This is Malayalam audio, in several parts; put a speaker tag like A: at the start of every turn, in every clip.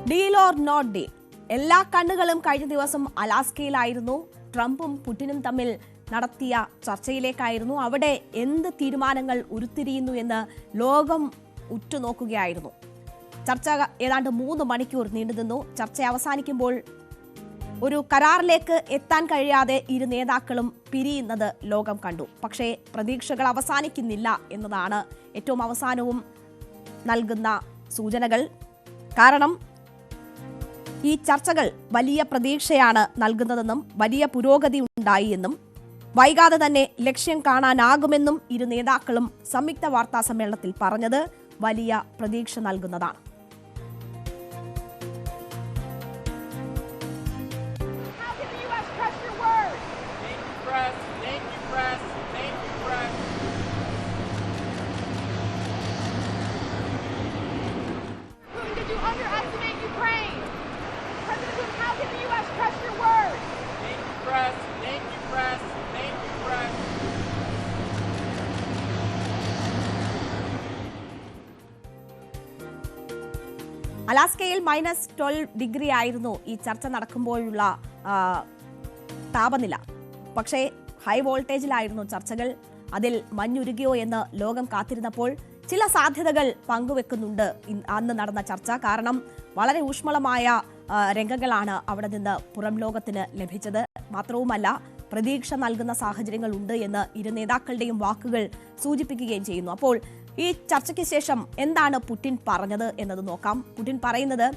A: Deal or not deal. എല്ലാ കണ്ണുകളും കഴിഞ്ഞ ദിവസം അലാസ്കയിലായിരുന്നു. ട്രംപും പുടിനും തമ്മിൽ നടത്തിയ ചർച്ചയിലേക്കായിരുന്നു. അവിടെ എന്ത് തീരുമാനങ്ങൾ ഉരുത്തിരിയുന്നു എന്ന് ലോകം ഉറ്റുനോക്കുകയായിരുന്നു. ചർച്ച ഏതാണ്ട് 3 മണിക്കൂർ നീണ്ടുനിന്നു. ചർച്ച അവസാനിക്കുമ്പോൾ ഒരു കരാറിലേക്ക് എത്താൻ കഴിയാതെ ഇരു നേതാക്കളും പിരിയുന്നത് ലോകം കണ്ടു. പക്ഷേ പ്രതീക്ഷകൾ അവസാനിക്കുന്നില്ല എന്നതാണ് ഏറ്റവും അവസാനവും നൽകുന്ന സൂചനകൾ. കാരണം ഈ ചർച്ചകൾ വലിയ പ്രതീക്ഷയാണ് നൽകുന്നതെന്നും വലിയ പുരോഗതി ഉണ്ടായി എന്നും വൈകാതെ തന്നെ ലക്ഷ്യം കാണാനാകുമെന്നും ഇരു നേതാക്കളും സംയുക്ത വാർത്താ സമ്മേളനത്തിൽ പറഞ്ഞത് വലിയ പ്രതീക്ഷ നൽകുന്നതാണ്. അലാസ്കയിൽ -12 ഡിഗ്രി ആയിരുന്നു ഈ ചർച്ച നടക്കുമ്പോഴുള്ള താപനില. പക്ഷേ ഹൈ വോൾട്ടേജിലായിരുന്നു ചർച്ചകൾ. അതിൽ മഞ്ഞുരുകിയോ എന്ന് ലോകം കാത്തിരുന്നപ്പോൾ ചില സാധ്യതകൾ പങ്കുവെക്കുന്നുണ്ട് അന്ന് നടന്ന ചർച്ച. കാരണം വളരെ ഊഷ്മളമായ രംഗങ്ങളാണ് അവിടെ നിന്ന് പുറം ലോകത്തിന് ലഭിച്ചത്. മാത്രവുമല്ല, പ്രതീക്ഷ നൽകുന്ന സാഹചര്യങ്ങൾ ഉണ്ട് എന്ന് ഇരു നേതാക്കളുടെയും വാക്കുകൾ സൂചിപ്പിക്കുകയും ചെയ്യുന്നു. അപ്പോൾ ഈ ചർച്ചയ്ക്ക് ശേഷം എന്താണ് പുടിൻ പറഞ്ഞത് എന്നത് നോക്കാം. പുടിൻ പറയുന്നത്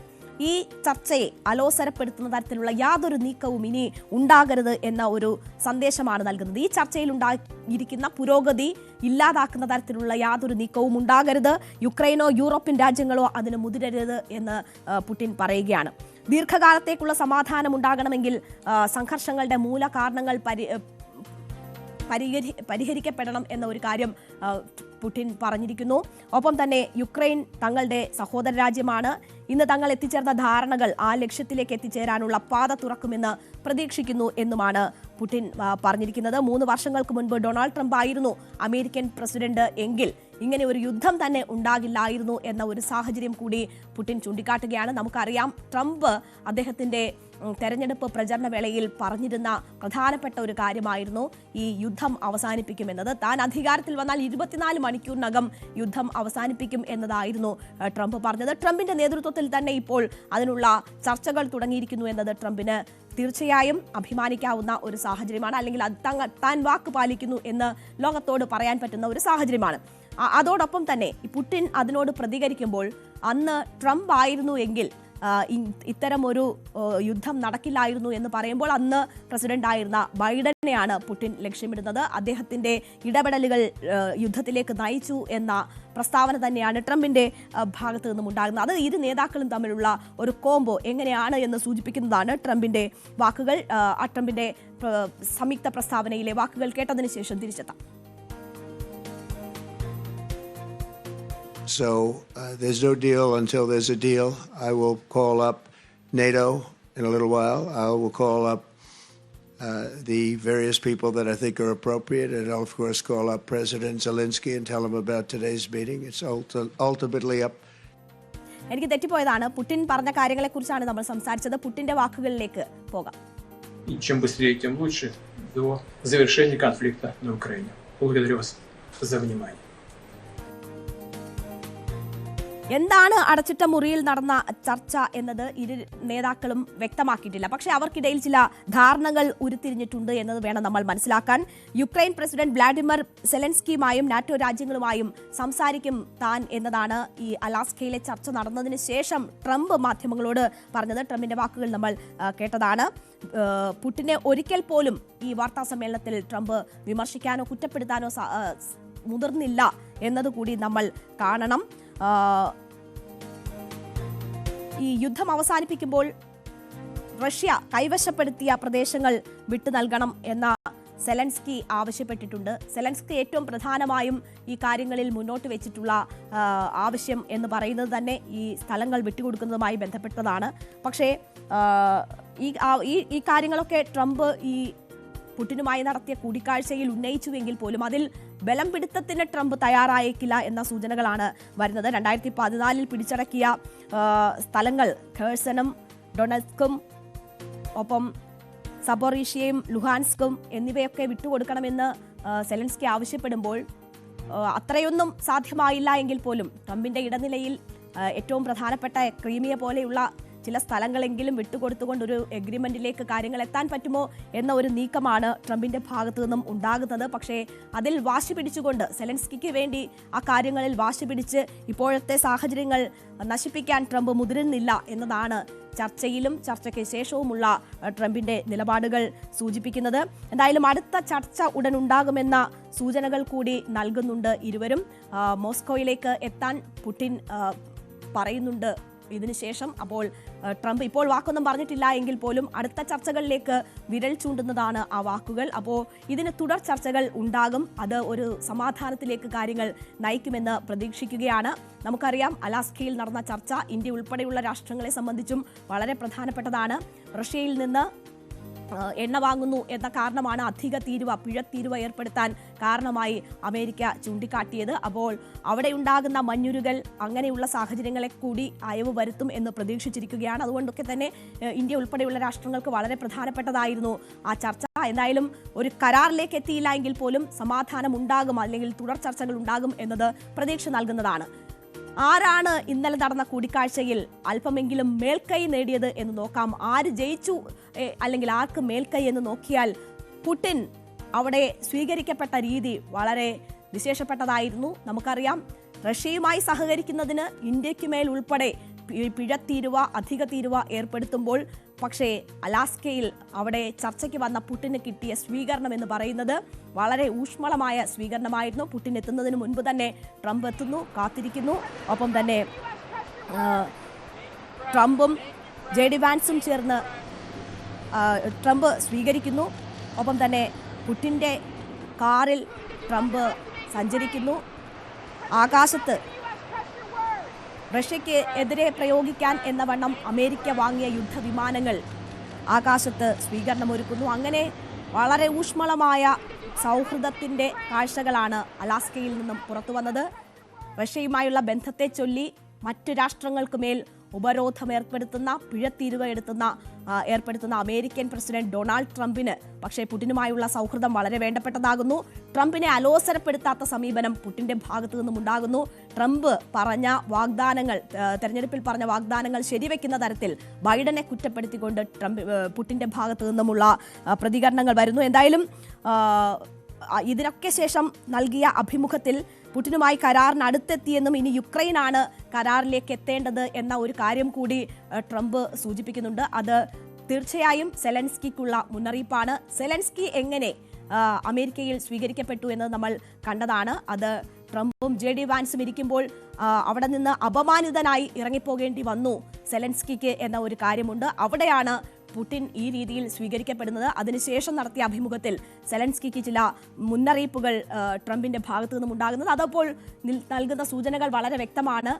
A: ഈ ചർച്ചയെ അലോസരപ്പെടുത്തുന്ന തരത്തിലുള്ള യാതൊരു നീക്കവും ഇനി ഉണ്ടാകരുത് എന്ന ഒരു സന്ദേശമാണ് നൽകുന്നത്. ഈ ചർച്ചയിൽ ഉണ്ടായിരിക്കുന്ന പുരോഗതി ഇല്ലാതാക്കുന്ന തരത്തിലുള്ള യാതൊരു നീക്കവും ഉണ്ടാകരുത്. യുക്രൈനോ യൂറോപ്യൻ രാജ്യങ്ങളോ അതിന് മുതിരരുത് എന്ന് പുടിൻ പറയുകയാണ്. ദീർഘകാലത്തേക്കുള്ള സമാധാനം ഉണ്ടാകണമെങ്കിൽ സംഘർഷങ്ങളുടെ മൂല കാരണങ്ങൾ പരിഹരിക്കപ്പെടണം എന്ന ഒരു കാര്യം പുടിൻ പറഞ്ഞിരിക്കുന്നു. ഒപ്പം തന്നെ യുക്രൈൻ തങ്ങളുടെ സഹോദര രാജ്യമാണ്. ഇന്ന് തങ്ങൾ എത്തിച്ചേർന്ന ധാരണകൾ ആ ലക്ഷ്യത്തിലേക്ക് എത്തിച്ചേരാനുള്ള പാത തുറക്കുമെന്ന് പ്രതീക്ഷിക്കുന്നു എന്നുമാണ് പുടിൻ പറഞ്ഞിരിക്കുന്നത്. 3 വർഷങ്ങൾക്ക് മുൻപ് ഡൊണാൾഡ് ട്രംപ് ആയിരുന്നു അമേരിക്കൻ പ്രസിഡന്റ് എങ്കിൽ ഇങ്ങനെ ഒരു യുദ്ധം തന്നെ ഉണ്ടാകില്ലായിരുന്നു എന്ന ഒരു സാഹചര്യം കൂടി പുടിൻ ചൂണ്ടിക്കാട്ടുകയാണ്. നമുക്കറിയാം, ട്രംപ് അദ്ദേഹത്തിന്റെ തെരഞ്ഞെടുപ്പ് പ്രചരണ വേളയിൽ പറഞ്ഞിരുന്ന പ്രധാനപ്പെട്ട ഒരു കാര്യമായിരുന്നു ഈ യുദ്ധം അവസാനിപ്പിക്കുമെന്നത്. താൻ അധികാരത്തിൽ വന്നാൽ 24 മണിക്കൂറിനകം യുദ്ധം അവസാനിപ്പിക്കും എന്നതായിരുന്നു ട്രംപ് പറഞ്ഞത്. ട്രംപിന്റെ നേതൃത്വത്തിൽ തന്നെ ഇപ്പോൾ അതിനുള്ള ചർച്ചകൾ തുടങ്ങിയിരിക്കുന്നു എന്നത് ട്രംപിന് തീർച്ചയായും അഭിമാനിക്കാവുന്ന ഒരു സാഹചര്യമാണ്. അല്ലെങ്കിൽ താൻ വാക്ക് പാലിക്കുന്നു എന്ന് ലോകത്തോട് പറയാൻ പറ്റുന്ന ഒരു സാഹചര്യമാണ്. അതോടൊപ്പം തന്നെ പുടിൻ അതിനോട് പ്രതികരിക്കുമ്പോൾ അന്ന് ട്രംപ് ആയിരുന്നു എങ്കിൽ ഇത്തരം ഒരു യുദ്ധം നടക്കില്ലായിരുന്നു എന്ന് പറയുമ്പോൾ അന്ന് പ്രസിഡന്റ് ആയിരുന്ന ബൈഡനെയാണ് പുടിൻ ലക്ഷ്യമിടുന്നത്. അദ്ദേഹത്തിന്റെ ഇടപെടലുകൾ യുദ്ധത്തിലേക്ക് നയിച്ചു എന്ന പ്രസ്താവന തന്നെയാണ് ട്രംപിന്റെ ഭാഗത്ത് നിന്നും ഉണ്ടാകുന്നത്. അത് ഇരു നേതാക്കളും തമ്മിലുള്ള ഒരു കോംബോ എങ്ങനെയാണ് എന്ന് സൂചിപ്പിക്കുന്നതാണ് ട്രംപിന്റെ വാക്കുകൾ. ആ ട്രംപിന്റെ സംയുക്ത പ്രസ്താവനയിലെ വാക്കുകൾ കേട്ടതിന് ശേഷം തിരിച്ചെത്താം.
B: So there's no deal until there's a deal. I will call up NATO in a little while. I will call up the various people that I think are appropriate, and I'll of course call up President Zelensky and tell him about today's meeting. It's ultimately up.
A: എനിക്ക് തെറ്റിപ്പോയതാണ്. പുടിൻ പറഞ്ഞ കാര്യങ്ങളെക്കുറിച്ചാണ് നമ്മൾ സംസാരിച്ചത്. പുടിന്റെ വാക്കുകളിലേക്ക് പോകാം.
C: И чем быстрее, тем лучше до завершения конфликта на Украине. Благодарю вас за внимание.
A: എന്താണ് അടച്ചിട്ട മുറിയിൽ നടന്ന ചർച്ച എന്നത് ഇരു നേതാക്കളും വ്യക്തമാക്കിയിട്ടില്ല. പക്ഷേ അവർക്കിടയിൽ ചില ധാരണകൾ ഉരുത്തിരിഞ്ഞിട്ടുണ്ട് എന്നത് വേണം നമ്മൾ മനസ്സിലാക്കാൻ. യുക്രൈൻ പ്രസിഡന്റ് വ്ളാഡിമിർ സെലൻസ്കിയുമായും നാറ്റോ രാജ്യങ്ങളുമായും സംസാരിക്കും താൻ എന്നതാണ് ഈ അലാസ്കയിലെ ചർച്ച നടന്നതിന് ശേഷം ട്രംപ് മാധ്യമങ്ങളോട് പറഞ്ഞത്. ട്രംപിന്റെ വാക്കുകൾ നമ്മൾ കേട്ടതാണ്. പുടിനെ ഒരിക്കൽ പോലും ഈ വാർത്താ സമ്മേളനത്തിൽ ട്രംപ് വിമർശിക്കാനോ കുറ്റപ്പെടുത്താനോ മുതിർന്നില്ല എന്നതുകൂടി നമ്മൾ കാണണം. ഈ യുദ്ധം അവസാനിപ്പിക്കുമ്പോൾ റഷ്യ കൈവശപ്പെടുത്തിയ പ്രദേശങ്ങൾ വിട്ടു നൽകണം എന്ന സെലൻസ്കി ആവശ്യപ്പെട്ടിട്ടുണ്ട്. സെലൻസ്കി ഏറ്റവും പ്രധാനമായും ഈ കാര്യങ്ങളിൽ മുന്നോട്ട് വെച്ചിട്ടുള്ള ആവശ്യം എന്ന് പറയുന്നത് തന്നെ ഈ സ്ഥലങ്ങൾ വിട്ടുകൊടുക്കുന്നതുമായി ബന്ധപ്പെട്ടതാണ്. പക്ഷേ ഈ കാര്യങ്ങളൊക്കെ ട്രംപ് ഈ പുടിനുമായി നടത്തിയ കൂടിക്കാഴ്ചയിൽ ഉന്നയിച്ചുവെങ്കിൽ പോലും അതിൽ ബലം പിടുത്തത്തിന് ട്രംപ് തയ്യാറായേക്കില്ല എന്ന സൂചനകളാണ് വരുന്നത്. 2014 പിടിച്ചടക്കിയ സ്ഥലങ്ങൾ ഖേഴ്സണും ഡൊണറ്റ്സ്കും ഒപ്പം സബോറീഷ്യയും ലുഹാൻസ്കും എന്നിവയൊക്കെ വിട്ടുകൊടുക്കണമെന്ന് സെലൻസ്കി ആവശ്യപ്പെടുമ്പോൾ അത്രയൊന്നും സാധ്യമായില്ല എങ്കിൽ പോലും ട്രംപിന്റെ ഇടനിലയിൽ ഏറ്റവും പ്രധാനപ്പെട്ട ക്രീമിയ പോലെയുള്ള ചില സ്ഥലങ്ങളെങ്കിലും വിട്ടുകൊടുത്തുകൊണ്ട് ഒരു എഗ്രിമെന്റിലേക്ക് കാര്യങ്ങൾ എത്താൻ പറ്റുമോ എന്ന ഒരു നീക്കമാണ് ട്രംപിന്റെ ഭാഗത്തു നിന്നും ഉണ്ടാകുന്നത്. പക്ഷേ അതിൽ വാശി പിടിച്ചുകൊണ്ട് സെലൻസ്കിക്ക് വേണ്ടി ആ കാര്യങ്ങളിൽ വാശി പിടിച്ച് ഇപ്പോഴത്തെ സാഹചര്യങ്ങൾ നശിപ്പിക്കാൻ ട്രംപ് മുതിരുന്നില്ല എന്നതാണ് ചർച്ചയിലും ചർച്ചയ്ക്ക് ശേഷവുമുള്ള ട്രംപിന്റെ നിലപാടുകൾ സൂചിപ്പിക്കുന്നത്. എന്തായാലും അടുത്ത ചർച്ച ഉടൻ ഉണ്ടാകുമെന്ന സൂചനകൾ കൂടി നൽകുന്നുണ്ട് ഇരുവരും. മോസ്കോയിലേക്ക് എത്താൻ പുടിൻ പറയുന്നുണ്ട് ഇതിനുശേഷം. അപ്പോൾ ട്രംപ് ഇപ്പോൾ വാക്കൊന്നും പറഞ്ഞിട്ടില്ല എങ്കിൽ പോലും അടുത്ത ചർച്ചകളിലേക്ക് വിരൽ ചൂണ്ടുന്നതാണ് ആ വാക്കുകൾ. അപ്പോൾ ഇതിന് തുടർ ചർച്ചകൾ ഉണ്ടാകും. അത് ഒരു സമാധാനത്തിലേക്ക് കാര്യങ്ങൾ നയിക്കുമെന്ന് പ്രതീക്ഷിക്കുകയാണ്. നമുക്കറിയാം അലാസ്കയിൽ നടന്ന ചർച്ച ഇന്ത്യ ഉൾപ്പെടെയുള്ള രാഷ്ട്രങ്ങളെ സംബന്ധിച്ചും വളരെ പ്രധാനപ്പെട്ടതാണ്. റഷ്യയിൽ നിന്ന് എണ്ണ വാങ്ങുന്നു എന്ന കാരണമാണ് അധിക തീരുവ പിഴത്തീരുവ ഏർപ്പെടുത്താൻ കാരണമായി അമേരിക്ക ചൂണ്ടിക്കാട്ടിയത്. അപ്പോൾ അവിടെ ഉണ്ടാകുന്ന മഞ്ഞുരുകൽ അങ്ങനെയുള്ള സാഹചര്യങ്ങളെ കൂടി അയവ് വരുത്തും എന്ന് പ്രതീക്ഷിച്ചിരിക്കുകയാണ്. അതുകൊണ്ടൊക്കെ തന്നെ ഇന്ത്യ ഉൾപ്പെടെയുള്ള രാഷ്ട്രങ്ങൾക്ക് വളരെ പ്രധാനപ്പെട്ടതായിരുന്നു ആ ചർച്ച. എന്തായാലും ഒരു കരാറിലേക്ക് എത്തിയില്ല എങ്കിൽ പോലും സമാധാനം ഉണ്ടാകും, അല്ലെങ്കിൽ തുടർ ചർച്ചകൾ ഉണ്ടാകും എന്നത് പ്രതീക്ഷ നൽകുന്നതാണ്. ആരാണ് ഇന്നലെ നടന്ന കൂടിക്കാഴ്ചയിൽ അല്പമെങ്കിലും മേൽക്കൈ നേടിയത് എന്ന് നോക്കാം. ആര് ജയിച്ചു അല്ലെങ്കിൽ ആർക്ക് മേൽക്കൈ എന്ന് നോക്കിയാൽ പുടിൻ അവിടെ സ്വീകരിക്കപ്പെട്ട രീതി വളരെ വിശേഷപ്പെട്ടതായിരുന്നു. നമുക്കറിയാം റഷ്യയുമായി സഹകരിക്കുന്നതിന് ഇന്ത്യക്ക് മേൽ ഉൾപ്പെടെ പിഴത്തീരുവ അധിക തീരുവ ഏർപ്പെടുത്തുമ്പോൾ പക്ഷേ അലാസ്കയിൽ അവിടെ ചർച്ചയ്ക്ക് വന്ന പുടിന് കിട്ടിയ സ്വീകരണം എന്ന് പറയുന്നത് വളരെ ഊഷ്മളമായ സ്വീകരണമായിരുന്നു. പുടിൻ എത്തുന്നതിന് മുൻപ് തന്നെ ട്രംപ് എത്തുന്നു, കാത്തിരിക്കുന്നു. ഒപ്പം തന്നെ ട്രംപും JD വാൻസും ചേർന്ന് ട്രംപ് സ്വീകരിക്കുന്നു. ഒപ്പം തന്നെ പുടിൻ്റെ കാറിൽ ട്രംപ് സഞ്ചരിക്കുന്നു. ആകാശത്ത് റഷ്യയ്ക്ക് എതിരെ പ്രയോഗിക്കാൻ എന്ന വണ്ണം അമേരിക്ക വാങ്ങിയ യുദ്ധവിമാനങ്ങൾ ആകാശത്ത് സ്വീകരണമൊരുക്കുന്നു. അങ്ങനെ വളരെ ഊഷ്മളമായ സൗഹൃദത്തിൻ്റെ കാഴ്ചകളാണ് അലാസ്കയിൽ നിന്നും പുറത്തു വന്നത്. റഷ്യയുമായുള്ള ബന്ധത്തെ ചൊല്ലി മറ്റു രാഷ്ട്രങ്ങൾക്ക് മേൽ ഉപരോധം ഏർപ്പെടുത്തുന്ന പിഴത്തീരുവ ഏർപ്പെടുത്തുന്ന അമേരിക്കൻ പ്രസിഡന്റ് ഡൊണാൾഡ് ട്രംപിന് പക്ഷേ പുടിനുമായുള്ള സൗഹൃദം വളരെ വേണ്ടപ്പെട്ടതാകുന്നു. ട്രംപിനെ അലോസരപ്പെടുത്താത്ത സമീപനം പുടിന്റെ ഭാഗത്തു നിന്നും ഉണ്ടാകുന്നു. ട്രംപ് പറഞ്ഞ വാഗ്ദാനങ്ങൾ, തെരഞ്ഞെടുപ്പിൽ പറഞ്ഞ വാഗ്ദാനങ്ങൾ ശരിവെക്കുന്ന തരത്തിൽ ബൈഡനെ കുറ്റപ്പെടുത്തിക്കൊണ്ട് പുടിന്റെ ഭാഗത്തു നിന്നുമുള്ള പ്രതികരണങ്ങൾ വരുന്നു. എന്തായാലും ഇതിനൊക്കെ ശേഷം നൽകിയ അഭിമുഖത്തിൽ പുടിനുമായി കരാറിന് അടുത്തെത്തിയെന്നും ഇനി യുക്രൈനാണ് കരാറിലേക്ക് എത്തേണ്ടത് എന്ന ഒരു കാര്യം കൂടി ട്രംപ് സൂചിപ്പിക്കുന്നുണ്ട്. അത് തീർച്ചയായും സെലൻസ്കിക്കുള്ള മുന്നറിയിപ്പാണ്. സെലൻസ്കി എങ്ങനെ അമേരിക്കയിൽ സ്വീകരിക്കപ്പെട്ടു എന്നത് നമ്മൾ കണ്ടതാണ്. അത് ട്രംപും JD വാൻസും ഇരിക്കുമ്പോൾ അവിടെ നിന്ന് അപമാനിതനായി ഇറങ്ങിപ്പോകേണ്ടി വന്നു സെലൻസ്കിക്ക് എന്ന ഒരു കാര്യമുണ്ട്. അവിടെയാണ് പുടിൻ ഈ രീതിയിൽ സ്വീകരിക്കപ്പെടുന്നത്. അതിനുശേഷം നടത്തിയ അഭിമുഖത്തിൽ സെലൻസ്കിക്ക് ചില മുന്നറിയിപ്പുകൾ ട്രംപിന്റെ ഭാഗത്തു നിന്നും ഉണ്ടാകുന്നത് അതപ്പോൾ നൽകുന്ന സൂചനകൾ വളരെ വ്യക്തമാണ്.